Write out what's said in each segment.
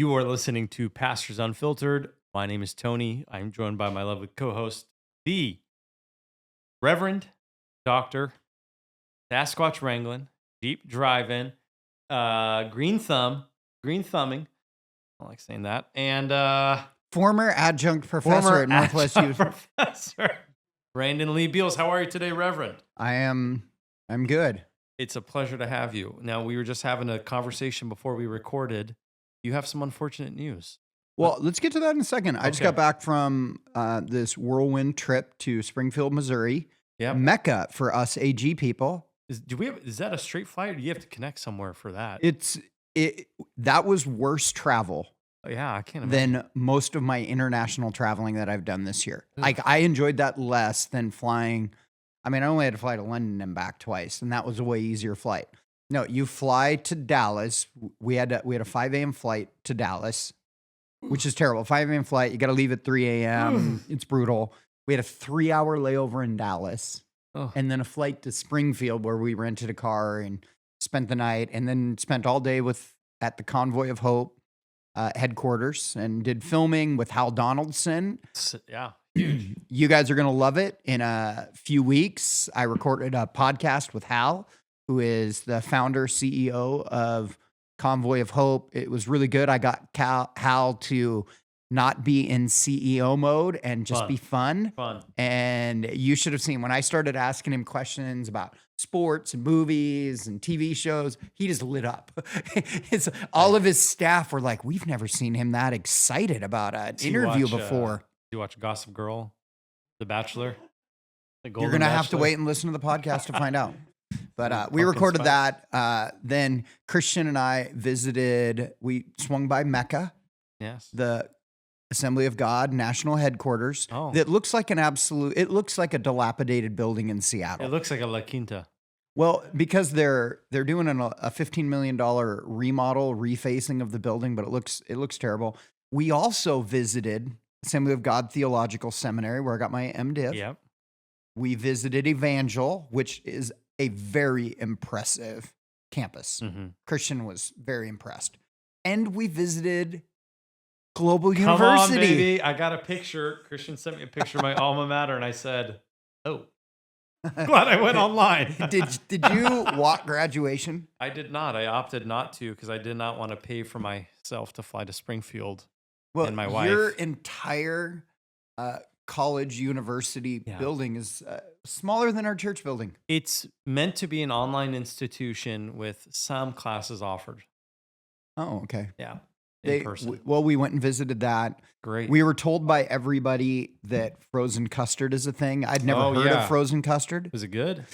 You are listening to Pastors Unfiltered. My name is Tony. I'm joined by my lovely co-host, the Reverend Dr. Sasquatch Wrangling, Jeep Driving, Green Thumbing. I like saying that. And former adjunct professor at Northwest U. Professor Brandon Lee Beals. How are you today, Reverend? I'm good. It's a pleasure to have you. Now, we were just having a conversation before we recorded. You have some unfortunate news. Well, let's get to that in a second. I just got back from this whirlwind trip to Springfield, Missouri. Yeah, Mecca for us AG people. Is that a straight flight, or do you have to connect somewhere for that? That was worse travel. Oh, yeah, I can't imagine. Than most of my international traveling that I've done this year. Like, I enjoyed that less than flying. I mean, I only had to fly to London and back twice, and that was a way easier flight. No, you fly to Dallas. We had a 5 a.m. flight to Dallas, which is terrible. 5 a.m. flight. You got to leave at 3 a.m. It's brutal. We had a 3-hour layover in Dallas, and then a flight to Springfield where we rented a car and spent the night, and then spent all day at the Convoy of Hope headquarters and did filming with Hal Donaldson. Yeah, huge. You guys are going to love it. In a few weeks, I recorded a podcast with Hal, who is the founder, CEO of Convoy of Hope. It was really good. I got Hal to not be in CEO mode and just be fun. And you should have seen when I started asking him questions about sports and movies and TV shows, he just lit up. All of his staff were like, we've never seen him that excited about an interview before. You watch Gossip Girl, The Bachelor? You're going to have to wait and listen to the podcast to find out. But we recorded that. Then Christian and I we swung by Mecca. Yes. The Assembly of God national headquarters. That looks like it looks like a dilapidated building in Seattle. It looks like a La Quinta. Well, because they're doing a $15 million remodel, refacing of the building, but it looks terrible. We also visited Assembly of God Theological Seminary, where I got my MDiv. Yep. We visited Evangel, which is a very impressive campus. Mm-hmm. Christian was very impressed. And we visited Global University. Come on, baby. I got a picture. Christian sent me a picture of my alma mater, and I said, oh, glad I went online. Did you walk graduation? I did not. I opted not to because I did not want to pay for myself to fly to Springfield and my wife. Your entire college university building is smaller than our church building. It's meant to be an online institution with some classes offered. Oh, okay. Yeah. In person. We went and visited that. Great. We were told by everybody that frozen custard is a thing. I'd never heard of frozen custard. Was it good?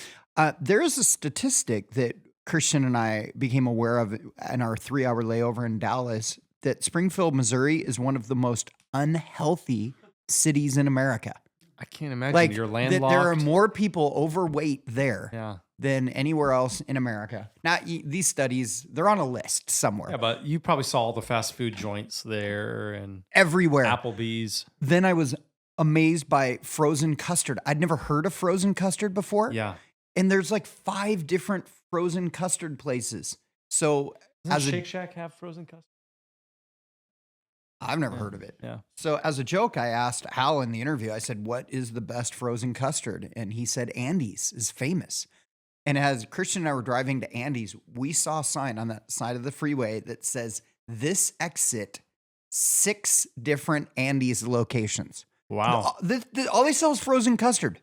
There is a statistic that Christian and I became aware of in our 3-hour layover in Dallas that Springfield, Missouri is one of the most unhealthy cities in America. I can't imagine. You're landlocked. There are more people overweight there than anywhere else in America. Now, these studies, they're on a list somewhere. Yeah, but you probably saw all the fast food joints there and everywhere. Applebee's. Then I was amazed by frozen custard. I'd never heard of frozen custard before. Yeah. And there's like 5 different frozen custard places. So does Shake Shack have frozen custard? I've never heard of it. Yeah. So as a joke, I asked Hal in the interview, I said, what is the best frozen custard? And he said, Andy's is famous. And as Christian and I were driving to Andy's, we saw a sign on that side of the freeway that says, this exit 6 different Andy's locations. Wow. All they sell is frozen custard.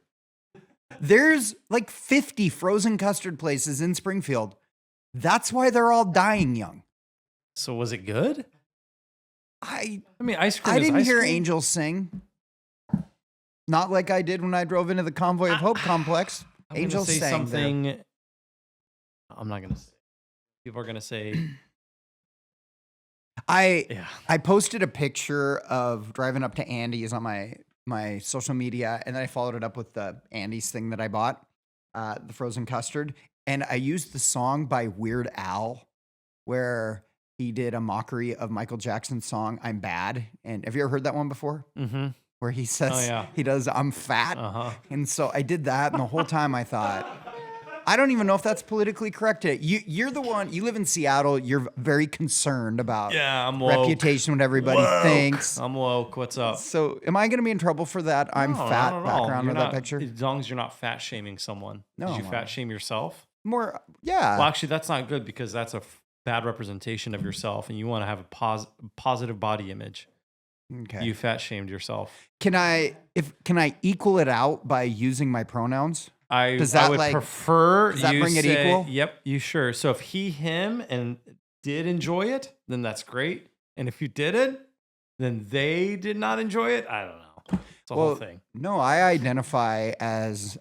There's like 50 frozen custard places in Springfield. That's why they're all dying young. So was it good? I mean, ice cream. I didn't hear angels sing. Not like I did when I drove into the Convoy of Hope complex. Angels sang something. There. I'm not going to say. People are going to say. I posted a picture of driving up to Andy's on my social media, and then I followed it up with the Andy's thing that I bought, the frozen custard, and I used the song by Weird Al, where he did a mockery of Michael Jackson's song, I'm Bad. And have you ever heard that one before? Mm-hmm. Where he says, he does, I'm fat. And so I did that. And the whole time I thought, I don't even know if that's politically correct. You're the one. You live in Seattle. You're very concerned about I'm woke. reputation, what everybody thinks. I'm woke. What's up? So, am I going to be in trouble for that? I'm fat not at all. background You're of that not- picture. As long as you're not fat shaming someone. No, Did you I'm fat not. shame yourself? More, yeah. Well, actually, that's not good because that's a bad representation of yourself, and you want to have a positive body image. Okay. You fat shamed yourself. Can I equal it out by using my pronouns? I would prefer does that you bring it say, equal? Yep, you sure. So if he, him, and did enjoy it, then that's great. And if you didn't, then they did not enjoy it. I don't know. It's the whole thing. No, I identify as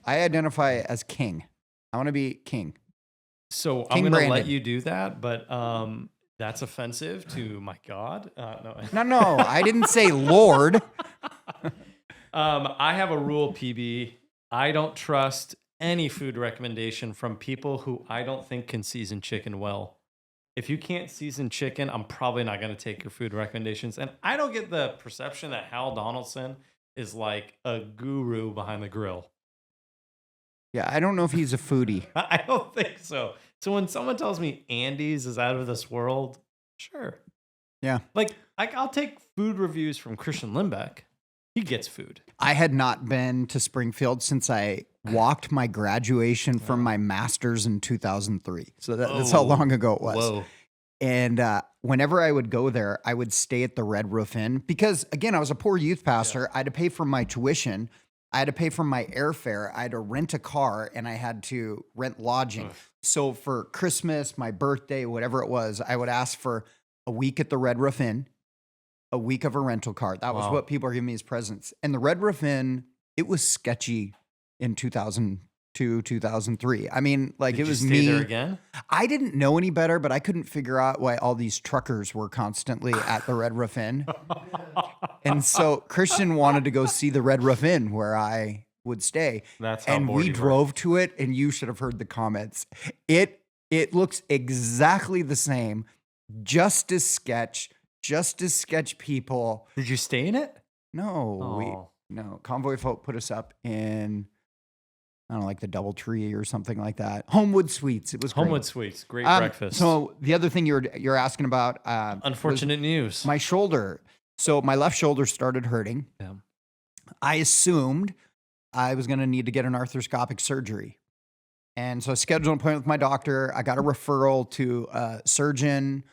king. I want to be king. So King I'm going to let Brandon. you do that, but that's offensive to my God. No. No, I didn't say Lord. I have a rule, PB. I don't trust any food recommendation from people who I don't think can season chicken well. If you can't season chicken, I'm probably not going to take your food recommendations. And I don't get the perception that Hal Donaldson is like a guru behind the grill. Yeah, I don't know if he's a foodie. I don't think so. So when someone tells me Andy's is out of this world, sure. Yeah. Like I'll take food reviews from Christian Limbeck. He gets food. I had not been to Springfield since I walked my graduation from my master's in 2003. So that's how long ago it was. Whoa. And whenever I would go there, I would stay at the Red Roof Inn because, again, I was a poor youth pastor. I had to pay for my tuition. I had to pay for my airfare. I had to rent a car and I had to rent lodging. Ugh. So for Christmas, my birthday, whatever it was, I would ask for a week at the Red Roof Inn, a week of a rental car. That was what people were giving me as presents. And the Red Roof Inn, it was sketchy in 2002, 2003. I mean, like Did it was you stay me. there again? I didn't know any better, but I couldn't figure out why all these truckers were constantly at the Red Roof Inn. And so Christian wanted to go see the Red Roof Inn where I would stay. That's how and bored we you were. drove to it, and you should have heard the comments. It looks exactly the same, just as sketch people. Did you stay in it? No, Convoy of Hope put us up in, I don't know, like the DoubleTree or something like that. Homewood Suites. It was great. Homewood Suites. Great breakfast. So the other thing you're asking about, Unfortunate news. my shoulder. So my left shoulder started hurting. Yeah. I assumed I was going to need to get an arthroscopic surgery. And so I scheduled an appointment with my doctor. I got a referral to a surgeon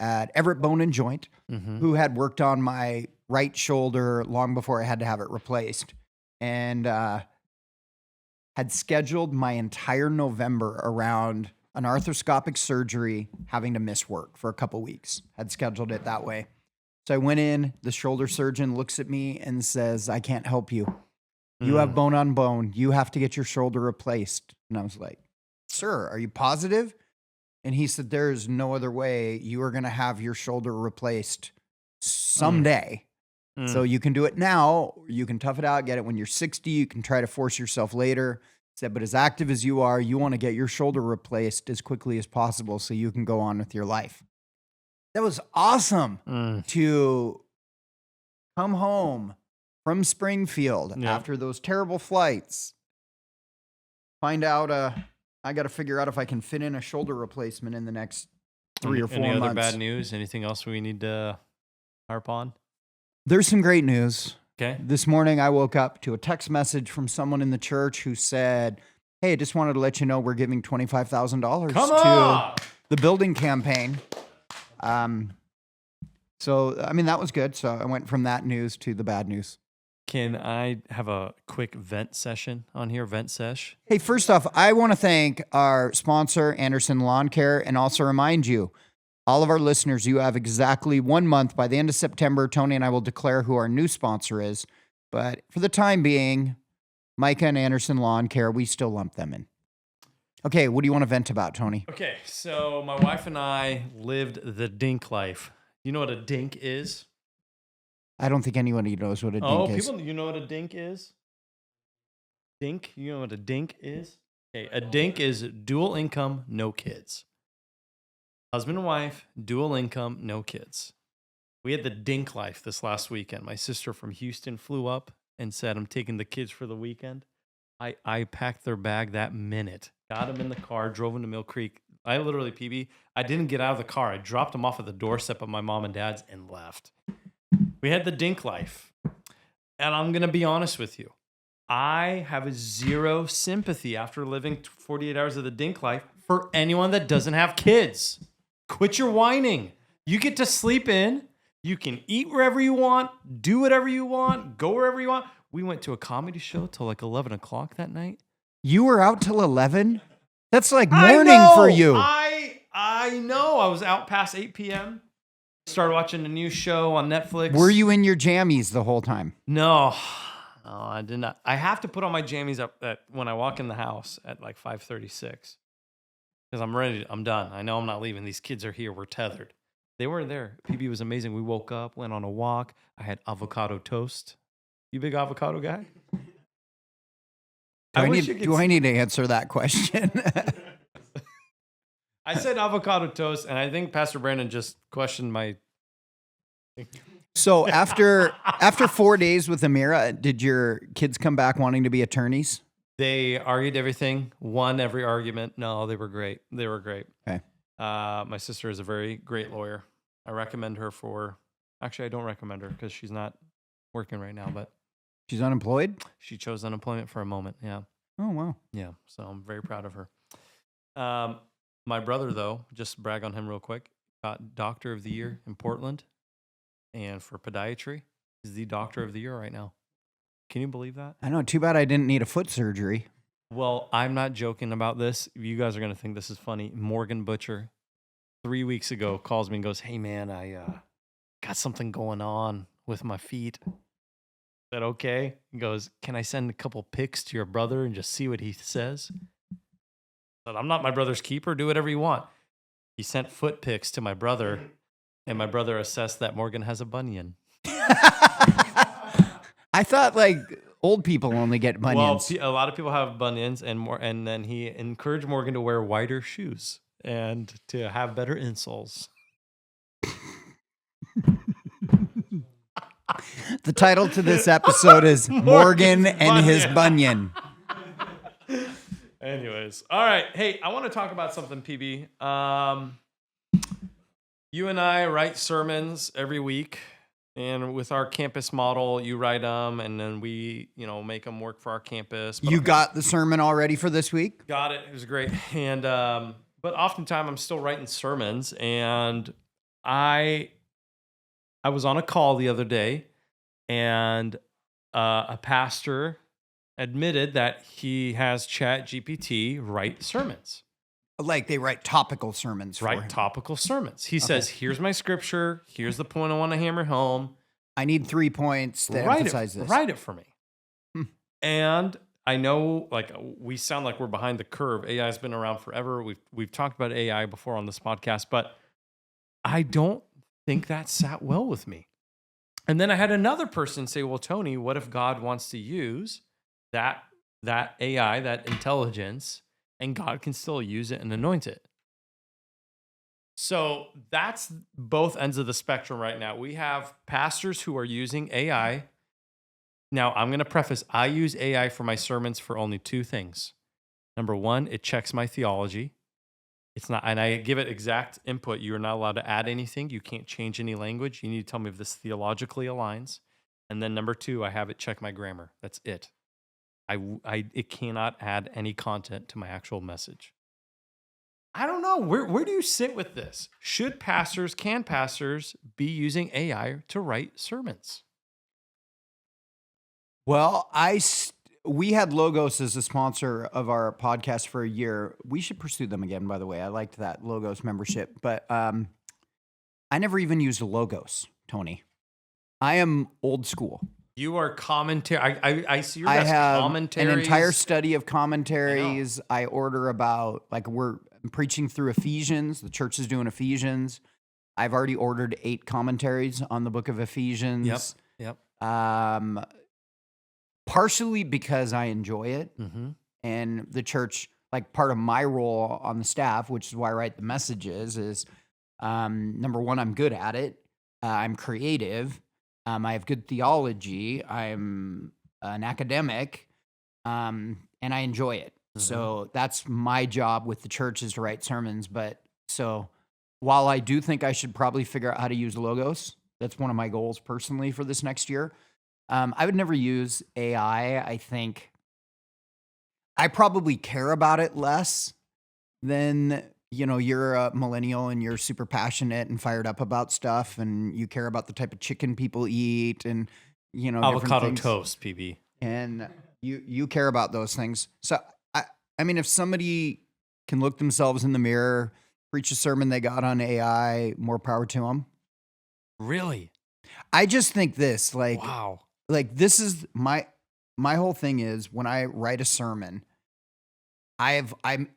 at Everett Bone and Joint who had worked on my right shoulder long before I had to have it replaced. And had scheduled my entire November around an arthroscopic surgery, having to miss work for a couple weeks. Had scheduled it that way. So I went in, the shoulder surgeon looks at me and says, I can't help you. You have bone on bone. You have to get your shoulder replaced. And I was like, sir, are you positive? And he said, there is no other way. You are going to have your shoulder replaced someday. So you can do it now. You can tough it out, get it when you're 60. You can try to force yourself later. He said, but as active as you are, you want to get your shoulder replaced as quickly as possible so you can go on with your life. That was awesome to come home from Springfield after those terrible flights. Find out, I got to figure out if I can fit in a shoulder replacement in the next 3 or 4 months. Any other bad news? Anything else we need to harp on? There's some great news. Okay. This morning, I woke up to a text message from someone in the church who said, hey, I just wanted to let you know we're giving $25,000 to the building campaign. So, I mean, that was good. So I went from that news to the bad news. Can I have a quick vent session on here? Vent sesh? Hey, first off, I want to thank our sponsor, Anderson Lawn Care, and also remind you, all of our listeners, you have exactly 1 month. By the end of September, Tony and I will declare who our new sponsor is. But for the time being, Micah and Anderson Lawn Care, we still lump them in. Okay, what do you want to vent about, Tony? Okay, so my wife and I lived the DINK life. You know what a DINK is? I don't think anyone knows what a DINK is. You know what a DINK is? DINK? You know what a DINK is? Okay, a DINK is dual income, no kids. Husband and wife, dual income, no kids. We had the DINK life this last weekend. My sister from Houston flew up and said, I'm taking the kids for the weekend. I packed their bag that minute. got him in the car, drove him to Mill Creek. I literally, PB, I didn't get out of the car. I dropped him off at the doorstep of my mom and dad's and left. We had the DINK life. And I'm going to be honest with you. I have a zero sympathy after living 48 hours of the DINK life for anyone that doesn't have kids. Quit your whining. You get to sleep in. You can eat wherever you want, do whatever you want, go wherever you want. We went to a comedy show till like 11 o'clock that night. You were out till 11? That's like morning for you. I know. I was out past 8 p.m. Started watching a new show on Netflix. Were you in your jammies the whole time? No, I did not. I have to put on my jammies up when I walk in the house at like 5:36 because I'm ready. I'm done. I know I'm not leaving. These kids are here. We're tethered. They weren't there. PB was amazing. We woke up, went on a walk. I had avocado toast. You big avocado guy? Do I need to answer that question? I said avocado toast, and I think Pastor Brandon just questioned my... So after 4 days with Amira, did your kids come back wanting to be attorneys? They argued everything, won every argument. No, they were great. They were great. Okay. My sister is a very great lawyer. I recommend her for... Actually, I don't recommend her because she's not working right now, but... She's unemployed? She chose unemployment for a moment, yeah. Oh, wow. Yeah, so I'm very proud of her. My brother, though, just brag on him real quick, got Doctor of the Year in Portland. And for podiatry, he's the Doctor of the Year right now. Can you believe that? I know. Too bad I didn't need a foot surgery. Well, I'm not joking about this. You guys are going to think this is funny. Morgan Butcher, 3 weeks ago, calls me and goes, "Hey, man, I got something going on with my feet." I said, "Okay." He goes, "Can I send a couple pics to your brother and just see what he says?" I said, "I'm not my brother's keeper. Do whatever you want." He sent foot pics to my brother, and my brother assessed that Morgan has a bunion. I thought like old people only get bunions. Well, a lot of people have bunions, and then he encouraged Morgan to wear wider shoes and to have better insoles. The title to this episode is Morgan and his bunion. Anyways, all right. Hey, I want to talk about something, PB. You and I write sermons every week, and with our campus model, you write them, and then we, make them work for our campus. You got the sermon all ready for this week? Got it. It was great. And but oftentimes I'm still writing sermons, and I was on a call the other day, and a pastor admitted that he has ChatGPT write sermons. Like they write topical sermons for him. Topical sermons. He says, "Here's my scripture. Here's the point I want to hammer home. I need 3 points to emphasize this. Write it for me." And I know, we sound like we're behind the curve. AI has been around forever. We've talked about AI before on this podcast, but I don't think that sat well with me. And then I had another person say, "Well, Tony, what if God wants to use that AI, that intelligence, and God can still use it and anoint it?" So that's both ends of the spectrum right now. We have pastors who are using AI. Now, I'm going to preface, I use AI for my sermons for only 2 things. Number 1, it checks my theology. It's not, and I give it exact input. You're not allowed to add anything. You can't change any language. You need to tell me if this theologically aligns. And then number 2, I have it check my grammar. That's it. It cannot add any content to my actual message. I don't know. Where do you sit with this? Can pastors be using AI to write sermons? Well, we had Logos as a sponsor of our podcast for a year. We should pursue them again, by the way. I liked that Logos membership, but I never even used Logos, Tony. I am old school. You are commentary. I see your I have commentaries. An entire study of commentaries. I order about, we're preaching through Ephesians. The church is doing Ephesians. I've already ordered 8 commentaries on the book of Ephesians. Yep. Partially because I enjoy it. Mm-hmm. And the church, part of my role on the staff, which is why I write the messages, is number 1, I'm good at it. I'm creative. I have good theology. I'm an academic, and I enjoy it. So that's my job with the church, is to write sermons. But so while I do think I should probably figure out how to use logos, that's one of my goals personally for this next year. I would never use AI. I think I probably care about it less than, you're a millennial and you're super passionate and fired up about stuff, and you care about the type of chicken people eat, and, different Avocado things. toast, PB. And you care about those things. So I mean, if somebody can look themselves in the mirror, preach a sermon they got on AI, more power to them. Really? I just think this, Wow. this is my whole thing is, when I write a sermon, I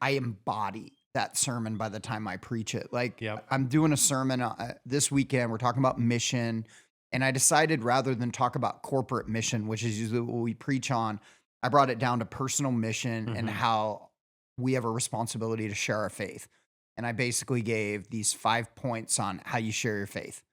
embody that sermon by the time I preach it. Yep. I'm doing a sermon this weekend. We're talking about mission. And I decided, rather than talk about corporate mission, which is usually what we preach on, I brought it down to personal mission and how we have a responsibility to share our faith. And I basically gave these 5 points on how you share your faith.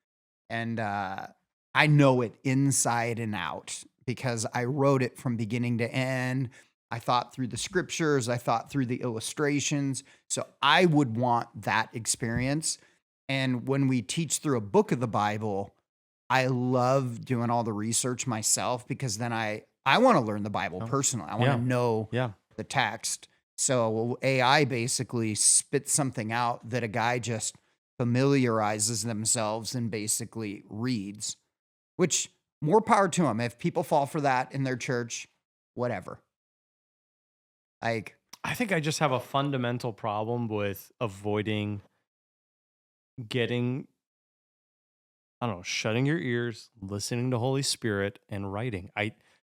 And I know it inside and out because I wrote it from beginning to end. I thought through the scriptures. I thought through the illustrations. So I would want that experience. And when we teach through a book of the Bible, I love doing all the research myself, because then I want to learn the Bible personally. I want to know the text. So AI basically spits something out that a guy just familiarizes themselves and basically reads, which, more power to them. If people fall for that in their church, whatever. I think I just have a fundamental problem with avoiding shutting your ears, listening to Holy Spirit, and writing. I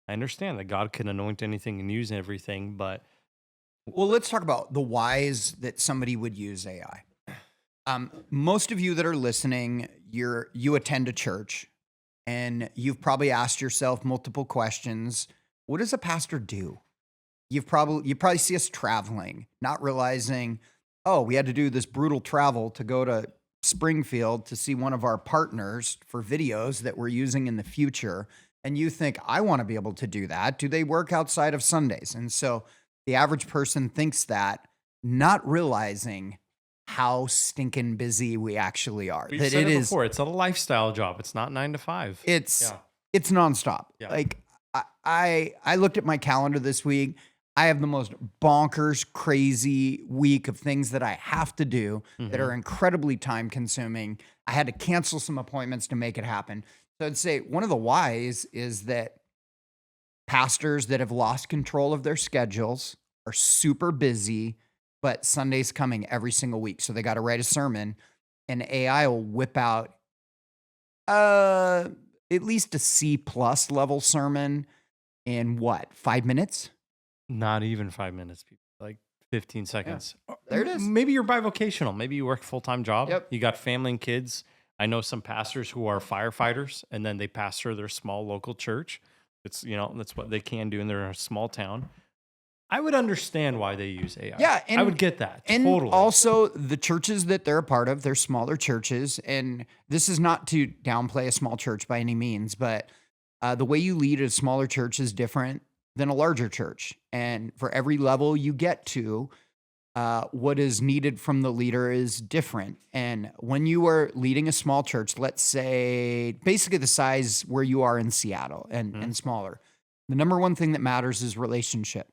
understand that God can anoint anything and use everything, but... Well, let's talk about the whys that somebody would use AI. Most of you that are listening, you attend a church, and you've probably asked yourself multiple questions. What does a pastor do? You probably see us traveling, not realizing, we had to do this brutal travel to go to Springfield to see one of our partners for videos that we're using in the future. And you think, I want to be able to do that. Do they work outside of Sundays? And so the average person thinks that, not realizing how stinking busy we actually are. We've said it before. It's a lifestyle job. It's not 9 to 5. It's nonstop. Yeah. Like I looked at my calendar this week. I have the most bonkers, crazy week of things that I have to do that are incredibly time consuming. I had to cancel some appointments to make it happen. So I'd say one of the whys is that pastors that have lost control of their schedules are super busy, but Sunday's coming every single week. So they got to write a sermon, and AI will whip out at least a C+ level sermon in 5 minutes? Not even 5 minutes, people. Like 15 seconds. Yeah. There it is. Maybe you're bivocational. Maybe you work a full-time job. Yep. You got family and kids. I know some pastors who are firefighters, and then they pastor their small local church. It's, that's what they can do, and they're in a small town. I would understand why they use AI. Yeah, I would get that. And totally. Also, the churches that they're a part of, they're smaller churches. And this is not to downplay a small church by any means, but the way you lead a smaller church is different than a larger church. And for every level you get to, what is needed from the leader is different. And when you are leading a small church, let's say basically the size where you are in Seattle and smaller, the number one thing that matters is relationship.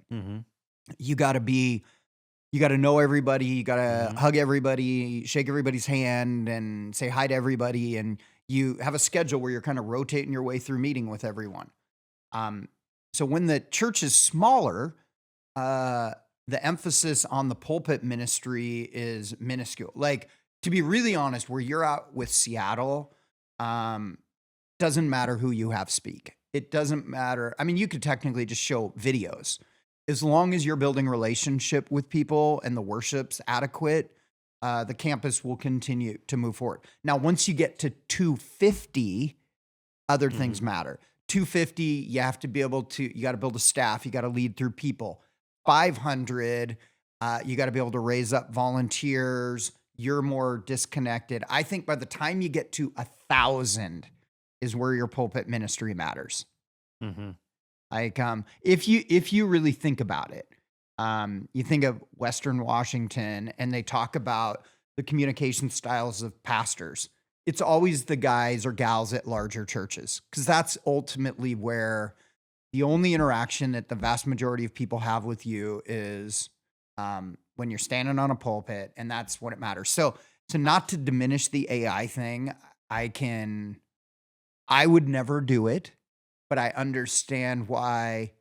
You got to know everybody. You got to hug everybody, shake everybody's hand, and say hi to everybody. And you have a schedule where you're kind of rotating your way through meeting with everyone. So when the church is smaller, the emphasis on the pulpit ministry is minuscule. Like, to be really honest, where you're at with Seattle, doesn't matter who you have speak. It doesn't matter. I mean, you could technically just show videos. As long as you're building relationship with people and the worship's adequate, the campus will continue to move forward. Now, once you get to 250, other things matter. 250, you have to be able to, you got to build a staff. You got to lead through people. 500, you got to be able to raise up volunteers. You're more disconnected. I think by the time you get to 1,000 is where your pulpit ministry matters. Like, if you really think about it, You think of Western Washington, and they talk about the communication styles of pastors. It's always the guys or gals at larger churches, because that's ultimately where the only interaction that the vast majority of people have with you is when you're standing on a pulpit, and that's what it matters. So not to diminish the AI thing, I would never do it, but I understand why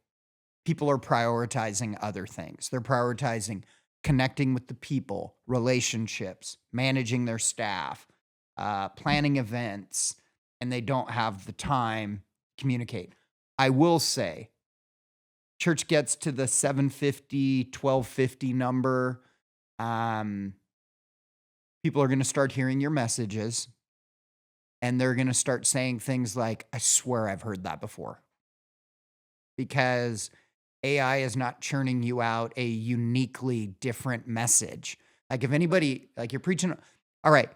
people are prioritizing other things. They're prioritizing connecting with the people, relationships, managing their staff, planning events, and they don't have the time to communicate. I will say, church gets to the 750, 1250 number. People are going to start hearing your messages, and they're going to start saying things like, I swear I've heard that before. Because AI is not churning you out a uniquely different message. Like if anybody, like you're preaching, all right,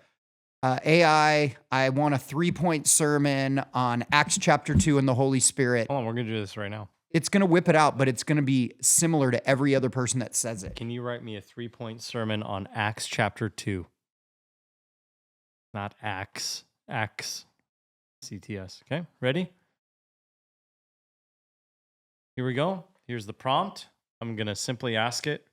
AI, I want a 3-point sermon on Acts chapter 2 and the Holy Spirit. Hold on, we're going to do this right now. It's going to whip it out, but it's going to be similar to every other person that says it. Can you write me a 3-point sermon on Acts chapter 2? Not Acts, CTS. Okay, ready? Here we go. Here's the prompt. I'm going to simply ask it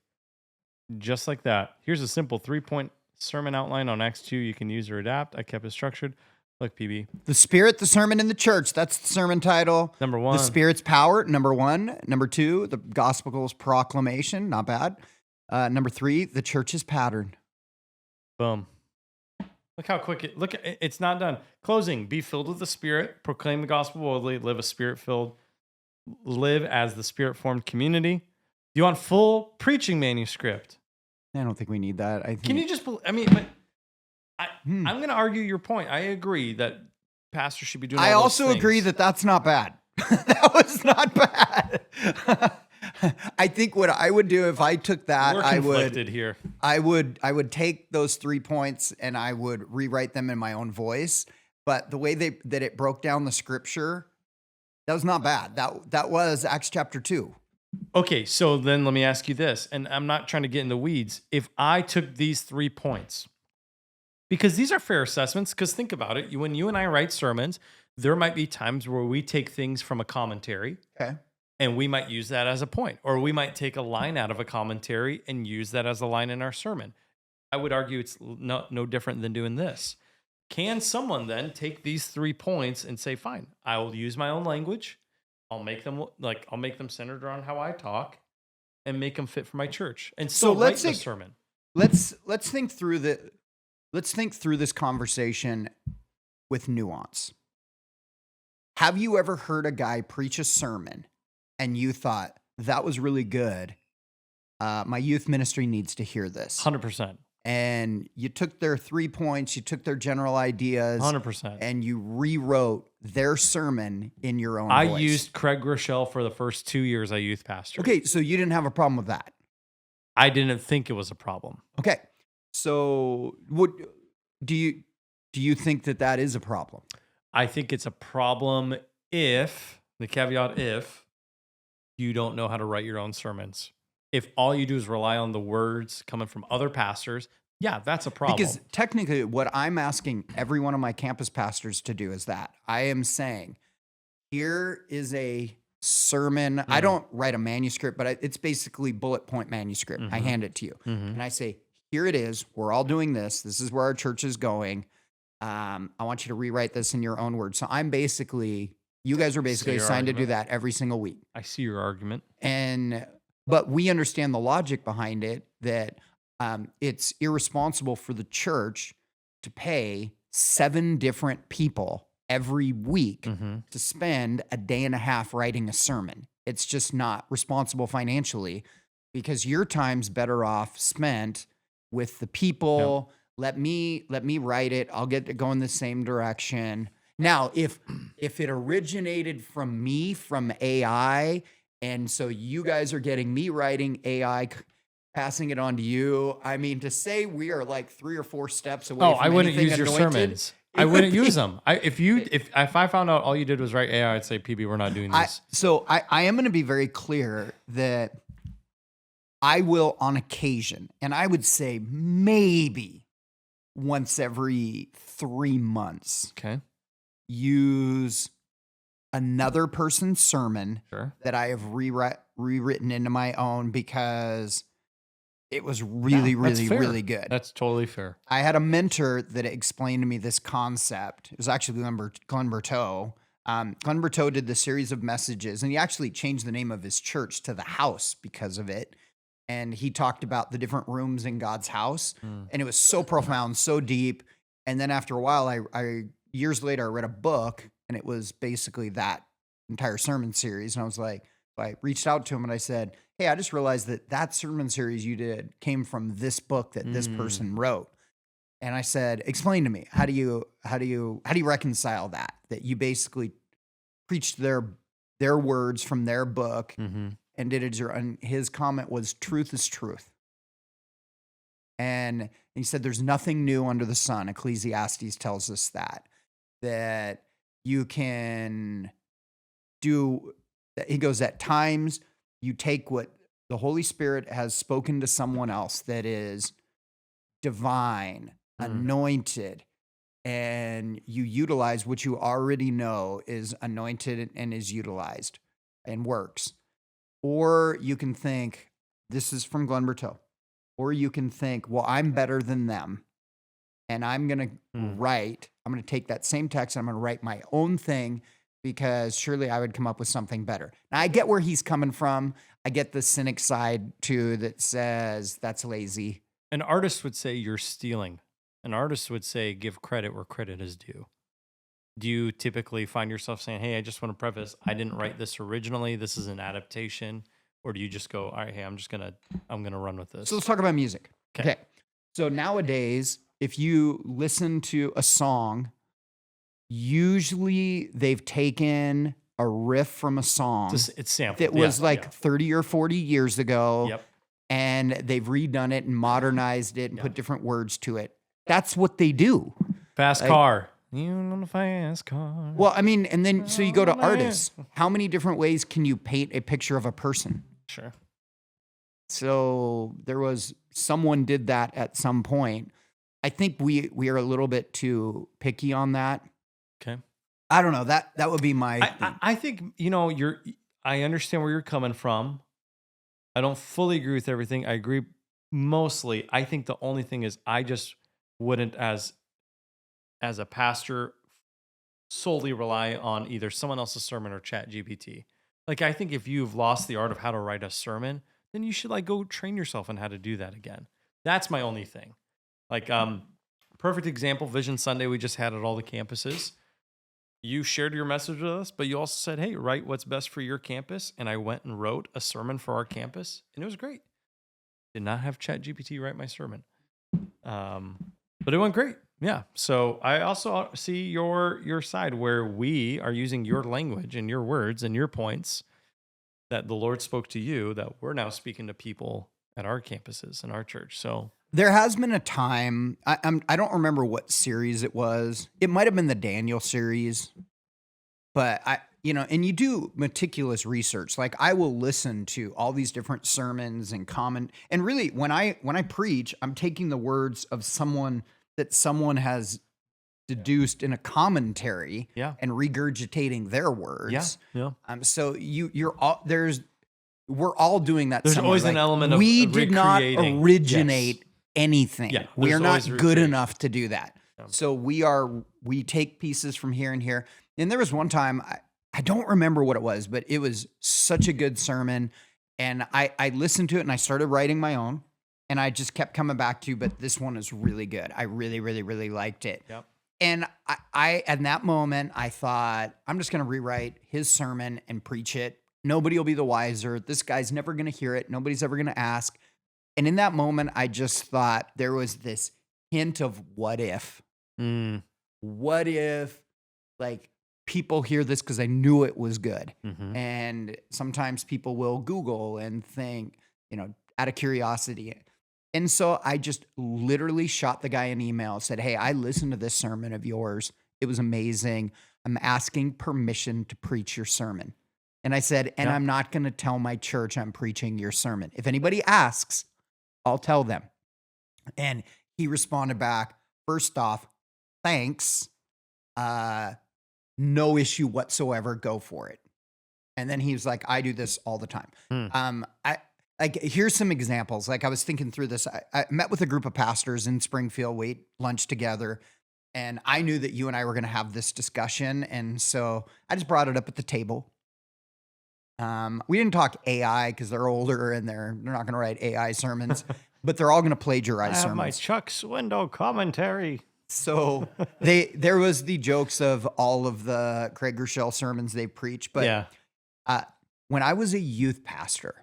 just like that. Here's a simple 3-point sermon outline on Acts 2 you can use or adapt. I kept it structured. Look, PB. The Spirit, the sermon in the church. That's the sermon title. Number 1. The Spirit's power. Number 1. Number 2, the gospel's proclamation. Not bad. Number 3, the church's pattern. Boom. Look how quick it's not done. Closing. Be filled with the Spirit. Proclaim the gospel boldly. Live a Spirit-filled. Live as the Spirit-formed community. You want full preaching manuscript? I don't think we need that. Can you just? I'm going to argue your point. I agree that pastors should be doing. I all also those agree things. that's not bad. That was not bad. I think what I would do if I took that, We're conflicted here. I would take those 3 points and I would rewrite them in my own voice. But the way that it broke down the scripture, that was not bad. That was Acts chapter 2. Okay, so then let me ask you this, and I'm not trying to get in the weeds. If I took these 3 points, because these are fair assessments, because think about it. When you and I write sermons, there might be times where we take things from a commentary, okay, and we might use that as a point, or we might take a line out of a commentary and use that as a line in our sermon. I would argue it's no different than doing this. Can someone then take these 3 points and say, fine, I will use my own language. I'll make them centered around how I talk and make them fit for my church and still write the sermon. Let's think through this conversation with nuance. Have you ever heard a guy preach a sermon and you thought that was really good? My youth ministry needs to hear this. 100%. And you took their 3 points, you took their general ideas, 100%, and you rewrote their sermon in your own voice. I used Craig Rochelle for the first 2 years I youth pastored. Okay, so you didn't have a problem with that. I didn't think it was a problem. Okay, so what do you think that is a problem? I think it's a problem if you don't know how to write your own sermons. If all you do is rely on the words coming from other pastors, yeah, that's a problem. Because technically what I'm asking every one of my campus pastors to do is that. I am saying, here is a sermon. Mm-hmm. I don't write a manuscript, but it's basically bullet point manuscript. Mm-hmm. I hand it to you. Mm-hmm. And I say, here it is. We're all doing this. This is where our church is going. I want you to rewrite this in your own words. So you guys are basically assigned to do that every single week. I see your argument. But we understand the logic behind it, that it's irresponsible for the church to pay 7 different people every week to spend a day and a half writing a sermon. It's just not responsible financially, because your time's better off spent with the people. Yep. Let me write it. I'll get to go in the same direction. Now, if it originated from me, from AI, and so you guys are getting me writing AI, passing it on to you. I mean, to say we are like 3 or 4 steps away from I wouldn't use your anointed, sermons. I wouldn't use them. If I found out all you did was write AI, I'd say, PB, we're not doing this. I am going to be very clear that I will on occasion, and I would say maybe once every 3 months, Okay. use another person's sermon Sure. that I have rewritten into my own because it was really, Yeah, that's really, fair. really good. That's totally fair. I had a mentor that explained to me this concept. It was actually Glenn Berteau. Glenn Berteau did the series of messages, and he actually changed the name of his church to The House because of it. And he talked about the different rooms in God's house, and it was so profound, so deep. And then after a while, I years later, I read a book, and it was basically that entire sermon series. And I was like, I reached out to him and I said, hey, I just realized that sermon series you did came from this book that this person wrote. And I said, explain to me, how do you reconcile that you basically preached their words from their book and did it and his comment was, truth is truth. And he said, there's nothing new under the sun. Ecclesiastes tells us that you can do. He goes, at times you take what the Holy Spirit has spoken to someone else that is divine, anointed, and you utilize what you already know is anointed and is utilized and works. Or you can think, this is from Glenn Berteau. Or you can think, well, I'm better than them. And I'm going to take that same text and I'm going to write my own thing because surely I would come up with something better. Now, I get where he's coming from. I get the cynic side too that says that's lazy. An artist would say you're stealing. An artist would say give credit where credit is due. Do you typically find yourself saying, hey, I just want to preface, I didn't write this originally. This is an adaptation. Or do you just go, all right, hey, I'm going to run with this? So let's talk about music. Okay. So nowadays, if you listen to a song, usually they've taken a riff from a song it's sampled. that was 30 or 40 years ago, and they've redone it and modernized it and put different words to it. That's what they do. Fast car. You on a fast car. Well, I mean, and then so you go to artists. How many different ways can you paint a picture of a person? Sure. So someone did that at some point. I think we are a little bit too picky on that. Okay. I don't know. That would be my I think, I understand where you're coming from. I don't fully agree with everything. I agree mostly. I think the only thing is I just wouldn't as a pastor solely rely on either someone else's sermon or ChatGPT. Like, I think if you've lost the art of how to write a sermon, then you should go train yourself on how to do that again. That's my only thing. Perfect example, Vision Sunday we just had at all the campuses. You shared your message with us, but you also said, hey, write what's best for your campus. And I went and wrote a sermon for our campus, and it was great. Did not have ChatGPT write my sermon. But it went great. Yeah. So I also see your side where we are using your language and your words and your points that the Lord spoke to you that we're now speaking to people at our campuses and our church. So there has been a time, I don't remember what series it was. It might have been the Daniel series, but and you do meticulous research. Like, I will listen to all these different sermons and comment. And really, when I preach, I'm taking the words of someone that someone has deduced in a commentary and regurgitating their words. Yeah. So we're all doing that. There's somewhere. always an element of we did not recreating. originate anything. Yeah, we are not good recreation. enough to do that. Yeah. So we take pieces from here and here. And there was one time, I don't remember what it was, but it was such a good sermon. And I listened to it and I started writing my own. And I just kept coming back to, but this one is really good. I really, really, really liked it. Yep. And I at that moment, I thought, I'm just going to rewrite his sermon and preach it. Nobody will be the wiser. This guy's never going to hear it. Nobody's ever going to ask. And in that moment, I just thought there was this hint of what if. What if, people hear this because I knew it was good. Mm-hmm. And sometimes people will Google and think, out of curiosity. And so I just literally shot the guy an email, said, hey, I listened to this sermon of yours. It was amazing. I'm asking permission to preach your sermon. And I said, and Yeah. I'm not going to tell my church I'm preaching your sermon. If anybody asks, I'll tell them. And he responded back, first off, thanks. No issue whatsoever. Go for it. And then he was like, I do this all the time. Here's some examples. Like I was thinking through this. I met with a group of pastors in Springfield. We ate lunch together. And I knew that you and I were going to have this discussion. And so I just brought it up at the table. We didn't talk AI because they're older and they're not going to write AI sermons, but they're all going to plagiarize I have sermons. my Chuck Swindoll commentary. So there was the jokes of all of the Craig Rochelle sermons they preach. But when I was a youth pastor,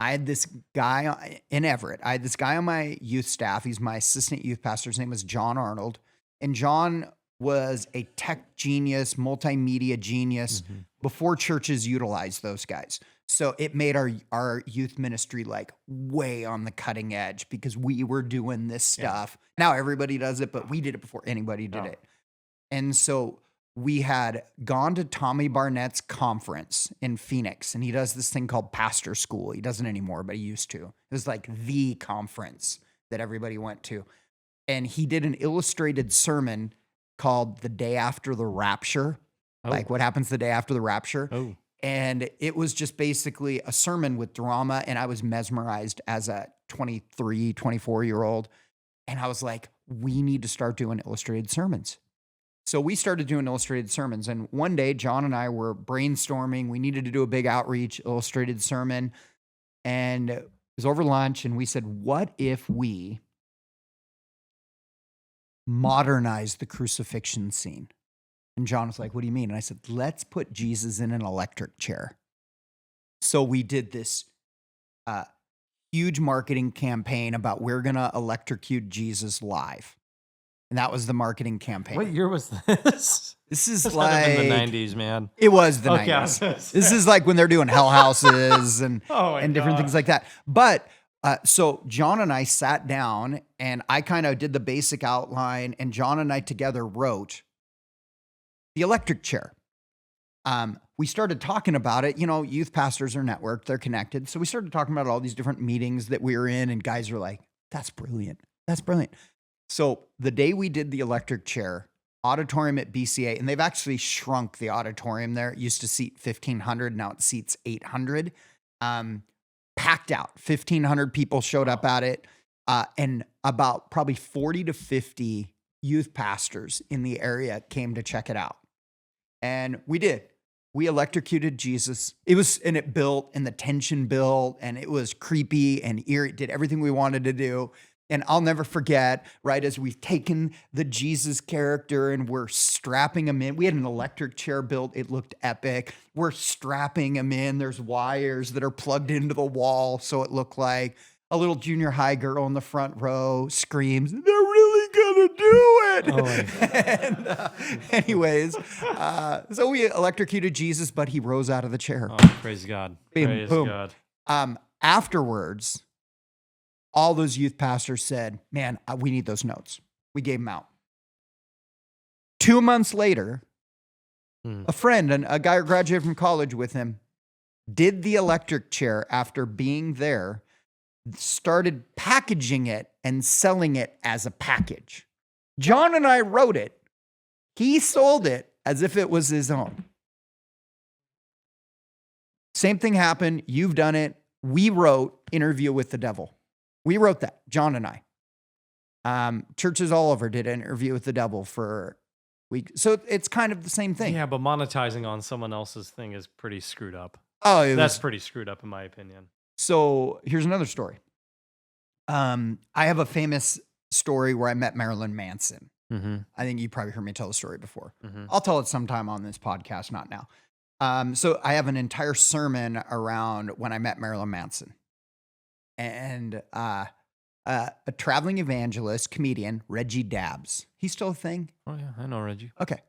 I had this guy in Everett. I had this guy on my youth staff. He's my assistant youth pastor. His name was John Arnold. And John was a tech genius, multimedia genius before churches utilized those guys. So it made our youth ministry like way on the cutting edge because we were doing this stuff. Now everybody does it, but we did it before anybody did it. And so we had gone to Tommy Barnett's conference in Phoenix, and he does this thing called Pastor School. He doesn't anymore, but he used to. It was like the conference that everybody went to. And he did an illustrated sermon called The Day After the Rapture. Like what happens the day after the rapture. And it was just basically a sermon with drama. And I was mesmerized as a 23, 24-year-old. And I was like, we need to start doing illustrated sermons. So we started doing illustrated sermons. And one day, John and I were brainstorming. We needed to do a big outreach illustrated sermon. And it was over lunch. And we said, what if we modernize the crucifixion scene? And John was like, what do you mean? And I said, let's put Jesus in an electric chair. So we did this huge marketing campaign about we're going to electrocute Jesus live. And that was the marketing campaign. What year was this? This is This like had to have been the 90s, man. It was the Okay, 90s. This is like when they're doing hell houses and different God. things like that. But so John and I sat down and I kind of did the basic outline, and John and I together wrote the electric chair. We started talking about it. You know, youth pastors are networked, they're connected. So we started talking about all these different meetings that we were in, and guys were like, that's brilliant. That's brilliant. So the day we did the electric chair, auditorium at BCA, and they've actually shrunk the auditorium there. It used to seat 1,500. Now it seats 800. Packed out. 1,500 people showed up at it. And about probably 40 to 50 youth pastors in the area came to check it out. And we did. We electrocuted Jesus. It built, and the tension built, and it was creepy and eerie. It did everything we wanted to do. And I'll never forget, right, as we've taken the Jesus character and we're strapping him in. We had an electric chair built. It looked epic. We're strapping him in. There's wires that are plugged into the wall. So it looked like a little junior high girl in the front row screams, they're really going to do it. Anyways, so we electrocuted Jesus, but he rose out of the chair. Oh, praise God. Bam, Praise boom. God. Afterwards, all those youth pastors said, man, we need those notes. We gave them out. 2 months later, a friend, a guy who graduated from college with him, did the electric chair after being there, started packaging it and selling it as a package. John and I wrote it. He sold it as if it was his own. Same thing happened. You've done it. We wrote Interview with the Devil. We wrote that, John and I. Churches all over did an Interview with the Devil for weeks. So it's kind of the same thing. Yeah, but monetizing on someone else's thing is pretty screwed up. Oh, That's pretty screwed up in my opinion. So here's another story. I have a famous story where I met Marilyn Manson. I think you probably heard me tell the story before. I'll tell it sometime on this podcast, not now. So I have an entire sermon around when I met Marilyn Manson. And a traveling evangelist, comedian, Reggie Dabbs. He's still a thing? Oh, yeah, I know Reggie. Okay.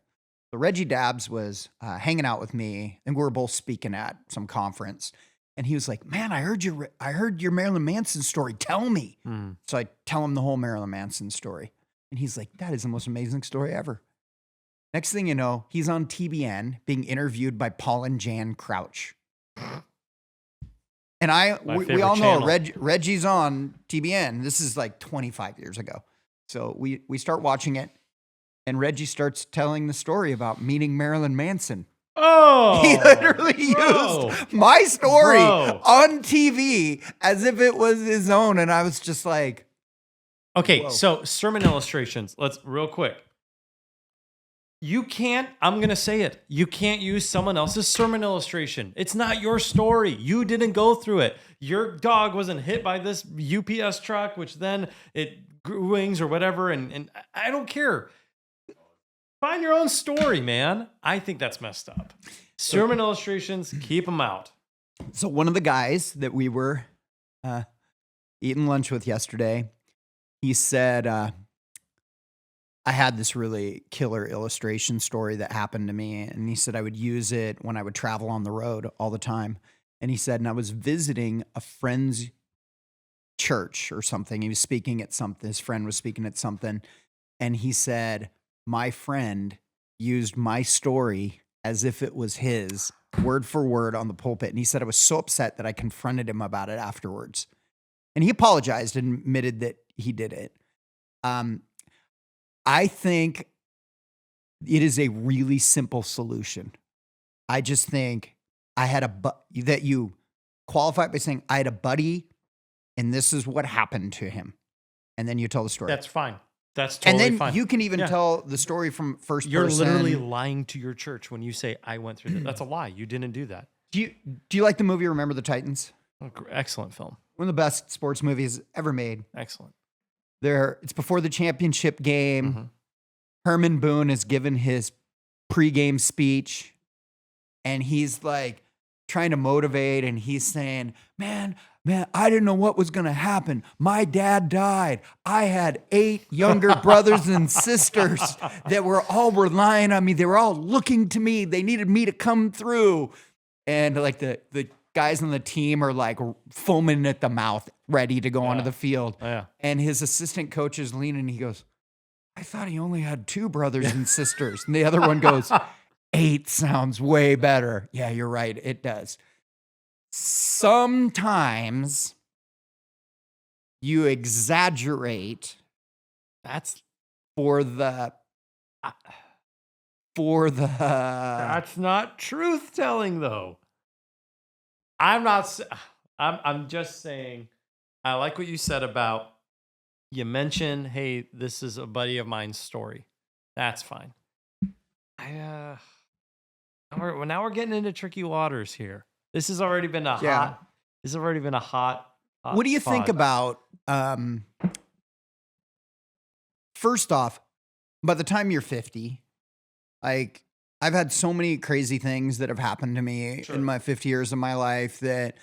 So Reggie Dabbs was hanging out with me, and we were both speaking at some conference. And he was like, man, I heard your Marilyn Manson story. Tell me. So I tell him the whole Marilyn Manson story. And he's like, that is the most amazing story ever. Next thing you know, he's on TBN being interviewed by Paul and Jan Crouch. And we favorite all know channel. Reggie's on TBN. This is like 25 years ago. So we start watching it, and Reggie starts telling the story about meeting Marilyn Manson. Oh, He literally used my story on TV as if it was his own. And I was just like, okay, whoa. so sermon illustrations. Let's real quick. You can't, I'm going to say it. You can't use someone else's sermon illustration. It's not your story. You didn't go through it. Your dog wasn't hit by this UPS truck, which then it grew wings or whatever. And I don't care. Find your own story, man. I think that's messed up. Sermon illustrations, keep them out. So one of the guys that we were eating lunch with yesterday, he said, I had this really killer illustration story that happened to me. And he said I would use it when I would travel on the road all the time. And he said, and I was visiting a friend's church or something. He was speaking at something. His friend was speaking at something. And he said, my friend used my story as if it was his, word for word, on the pulpit. And he said, I was so upset that I confronted him about it afterwards. And he apologized and admitted that he did it. I think it is a really simple solution. I just think I had that you qualify it by saying I had a buddy and this is what happened to him. And then you tell the story. That's fine. That's totally fine. And then you can even tell the story from first You're person. You're literally lying to your church when you say, I went through that. That's a lie. You didn't do that. Do you like the movie Remember the Titans? Excellent film. One of the best sports movies ever made. Excellent. It's before the championship game. Mm-hmm. Herman Boone has given his pregame speech, and he's like trying to motivate, and he's saying, man, I didn't know what was going to happen. My dad died. I had 8 younger brothers and sisters that were all relying on me. They were all looking to me. They needed me to come through. And like the guys on the team are like foaming at the mouth, ready to go onto the field. Yeah. And his assistant coach is leaning, and he goes, I thought he only had 2 brothers and sisters. And the other one goes, 8 sounds way better. Yeah, you're right. It does. Sometimes you exaggerate. That's not truth telling, though. I'm just saying, I like what you said about, you mentioned, hey, this is a buddy of mine's story. That's fine. Now we're getting into tricky waters here. This has already been a hot. What do you think about, first off, by the time you're 50, like, I've had so many crazy things that have happened to me in my 50 years of my life that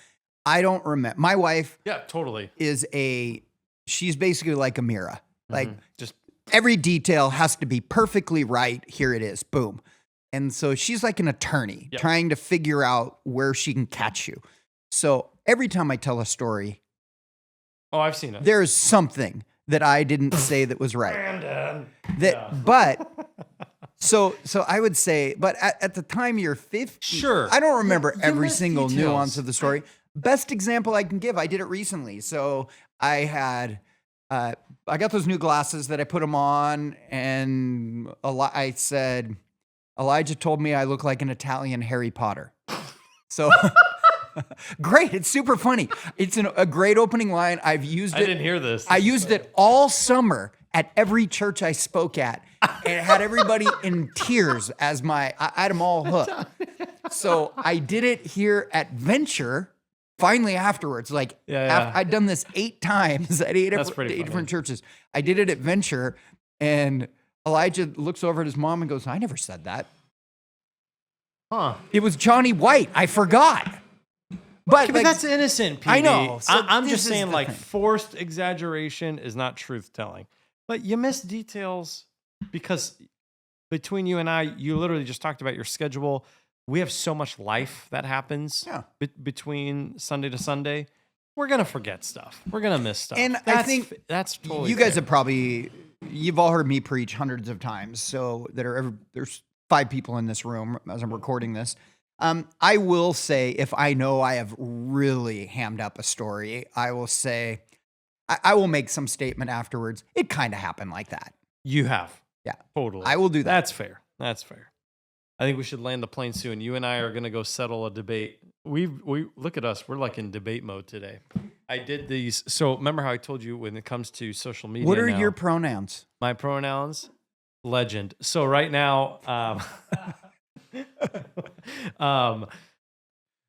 I don't remember. My wife totally she's basically like a mirror. Like, just every detail has to be perfectly right. Here it is. Boom. And so she's like an attorney trying to figure out where she can catch you. So every time I tell a story, I've seen it. There's something that I didn't say that was right. Brandon. So I would say, but at the time you're 50, I don't remember every single nuance of the story. Best example I can give, I did it recently. So I got those new glasses that I put them on, and I said, Elijah told me I look like an Italian Harry Potter. So great. It's super funny. It's a great opening line. I've used it. I didn't hear this. I used it all summer at every church I spoke at, and it had everybody in tears as I had them all hooked. So I did it here at Venture. Finally, afterwards, I'd done this 8 times at 8 different churches. I did it at Venture, and Elijah looks over at his mom and goes, I never said that. Huh. It was Johnny White. I forgot. But that's innocent, PB. I know. So I'm just saying, forced exaggeration is not truth-telling. But you miss details because between you and I, you literally just talked about your schedule. We have so much life that happens between Sunday to Sunday. We're going to forget stuff. We're going to miss stuff. And I think that's totally you guys have you've all heard me preach hundreds of times. So there's 5 people in this room as I'm recording this. I will say, if I know I have really hammed up a story, I will say, I will make some statement afterwards. It kind of happened like that. You have. Yeah. Totally. I will do that. That's fair. That's fair. I think we should land the plane soon. You and I are going to go settle a debate. We look at us. We're like in debate mode today. I did these. So remember how I told you when it comes to social media. What are now, your pronouns? my pronouns? Legend. So right now,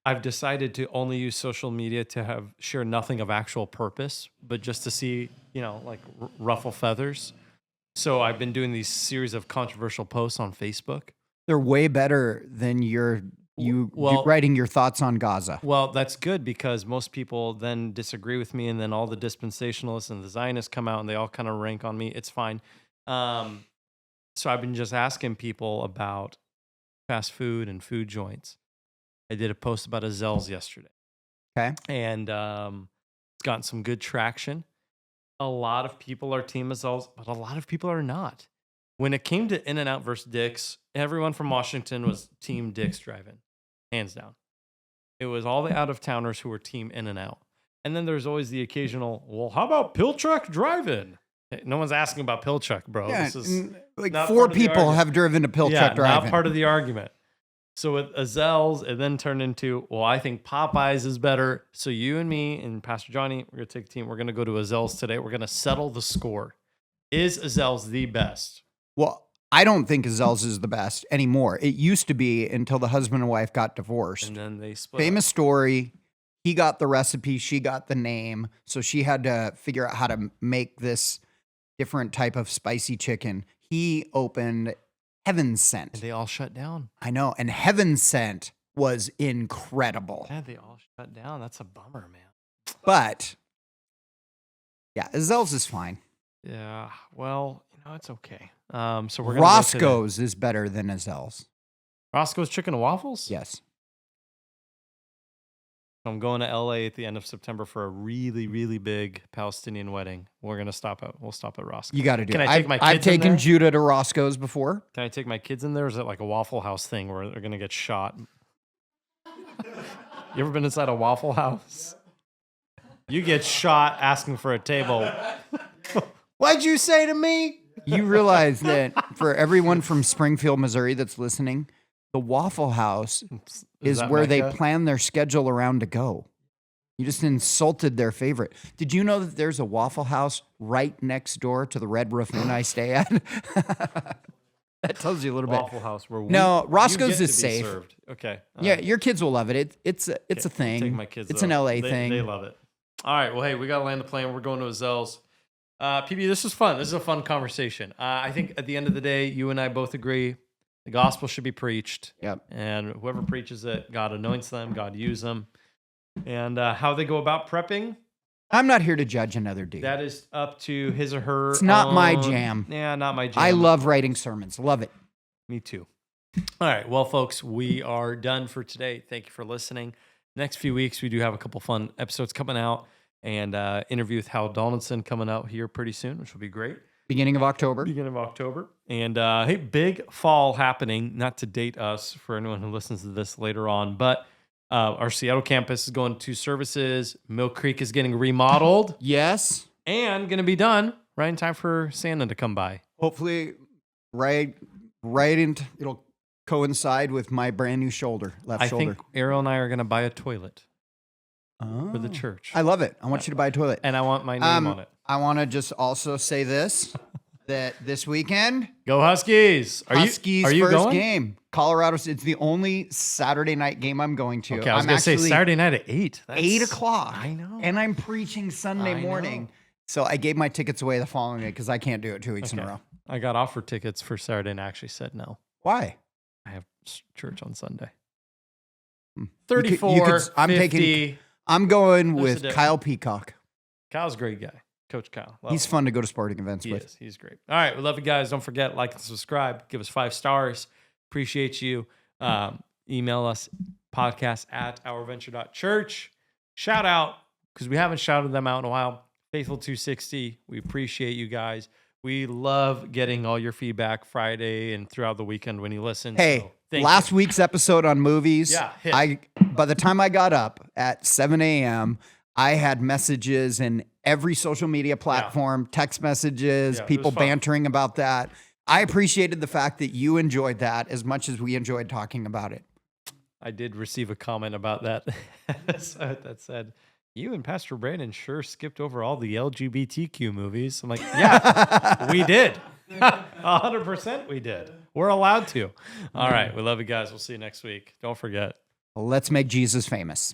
I've decided to only use social media to share nothing of actual purpose, but just to see, like ruffle feathers. So I've been doing these series of controversial posts on Facebook. They're way better than you writing your thoughts on Gaza. Well, that's good because most people then disagree with me, and then all the dispensationalists and the Zionists come out and they all kind of rank on me. It's fine. So I've been just asking people about fast food and food joints. I did a post about Ezell's yesterday. Okay. And it's gotten some good traction. A lot of people are team Ezell's, but a lot of people are not. When it came to In-N-Out versus Dick's, everyone from Washington was team Dick's drive-in, hands down. It was all the out-of-towners who were team In-N-Out. And then there's always the occasional, well, how about Pilchuck drive-in? No one's asking about Pilchuck, bro. Yeah, This is like not 4 part of the people argument. have driven to Pilchuck Not drive-in. part of the argument. So with Ezell's, it then turned into, well, I think Popeyes is better. So you and me and Pastor Johnny, we're going to take a team. We're going to go to Ezell's today. We're going to settle the score. Is Ezell's the best? Well, I don't think Ezell's is the best anymore. It used to be until the husband and wife got divorced. And then they split Famous up. story. He got the recipe. She got the name. So she had to figure out how to make this different type of spicy chicken. He opened Heaven Sent. And they all shut down. I know. And Heaven Sent was incredible. Yeah, they all shut down. That's a bummer, man. But yeah, Ezell's is fine. Yeah, well, it's okay. So we're going to Roscoe's is better than Ezell's. Roscoe's Chicken and Waffles? Yes. I'm going to LA at the end of September for a really, really big Palestinian wedding. We'll stop at Roscoe's. You got to do Can it. I take my kids I've in taken there? Judah to Roscoe's before. Can I take my kids in there? Or is it like a Waffle House thing where they're going to get shot? You ever been inside a Waffle House? You get shot asking for a table. What'd you say to me? You realize that for everyone from Springfield, Missouri that's listening, the Waffle House is that where Mecca? they plan their schedule around to go. You just insulted their favorite. Did you know that there's a Waffle House right next door to the Red Roof Inn I stay at? That tells you a little Waffle House where No, Roscoe's you get is to be safe. served. Okay. bit. Yeah, your kids will love it. It's a Okay, thing. Take my kids. It's though. an LA They thing. They love it. All right. Well, hey, we got to land the plane. We're going to Ezell's. PB, this is fun. This is a fun conversation. I think at the end of the day, you and I both agree the gospel should be preached. Yep. And whoever preaches it, God anoints them, God use them. And how they go about prepping, I'm not here to judge another dude. that is up to his or her. It's not my own- jam. Yeah, not my jam. I love writing sermons. Love it. Me too. All right. Well, folks, we are done for today. Thank you for listening. Next few weeks, we do have a couple fun episodes coming out and interview with Hal Donaldson coming out here pretty soon, which will be great. Beginning of October. Beginning of October. And hey, big fall happening, not to date us for anyone who listens to this later on, but our Seattle campus is going 2 services. Mill Creek is getting remodeled Yes. and going to be done right in time for Santa to come by. Hopefully, right into it'll coincide with my brand new shoulder, left I shoulder. think Ariel and I are going to buy a toilet for the Oh. church. I love it. I want you to buy a toilet. And I want my name on it. I want to just also say this that this weekend, Go Huskies! Huskies' are you first going? game, Colorado. It's the only Saturday night game I'm going to. Okay, I was I'm going to say actually Saturday night at 8. That's 8 o'clock. I know. And I'm preaching Sunday I know. morning. So I gave my tickets away the following day because I can't do it 2 weeks in a Okay. row. I got offered tickets for Saturday and actually said no. Why? I have church on Sunday. You could- 34, I'm 50. I'm going There's a with difference. Kyle Peacock. Kyle's a great guy. Coach Kyle. Love He's him. fun to go to sporting events He with. is. He's great. All right. We love you guys. Don't forget, like and subscribe. Give us 5 stars. Appreciate you. Email us podcast@ourventure.church. Shout out, because we haven't shouted them out in a while. Faithful260. We appreciate you guys. We love getting all your feedback Friday and throughout the weekend when you listen. Hey, so last week's episode on movies. Yeah, hit. By the time I got up at 7 a.m., I had messages in every social media platform, text messages, people bantering about that. I appreciated the fact that you enjoyed that as much as we enjoyed talking about it. I did receive a comment about that that said, you and Pastor Brandon sure skipped over all the LGBTQ movies. I'm like, yeah, we did. 100% we did. We're allowed to. All right. We love you guys. We'll see you next week. Don't forget. Let's make Jesus famous.